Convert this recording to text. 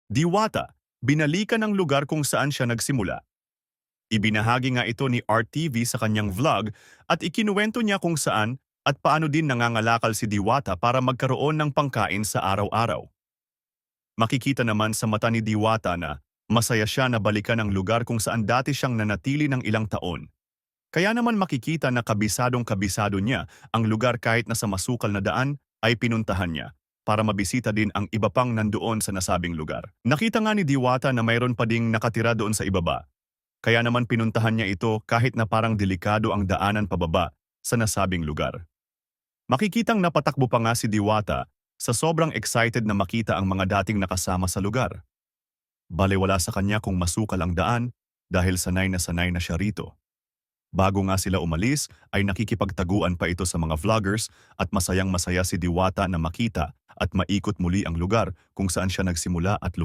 Diwata, binalikan ang lugar kung saan siya nagsimula. Ibinahagi nga ito ni RTV sa kanyang vlog at ikinuwento niya kung saan at paano din nangangalakal si Diwata para magkaroon ng pangkain sa araw-araw. Makikita naman sa mata ni Diwata na masaya siya na balikan ang lugar kung saan dati siyang nanatili ng ilang taon. Kaya naman makikita na kabisadong-kabisado niya ang lugar kahit na sa masukal na daan ay pinuntahan niya para mabisita din ang iba pang nandoon sa nasabing lugar. Nakita nga ni Diwata na mayroon pa ding nakatira doon sa ibaba. Kaya naman pinuntahan niya ito kahit na parang delikado ang daanan pababa sa nasabing lugar. Makikitang napatakbo pa nga si Diwata sa sobrang excited na makita ang mga dating nakasama sa lugar. Balewala sa kanya kung masukal ang daan dahil sanay na siya rito. Bago nga sila umalis ay nakikipagtaguan pa ito sa mga vloggers at masayang-masaya si Diwata na makita at maikot muli ang lugar kung saan siya nagsimula at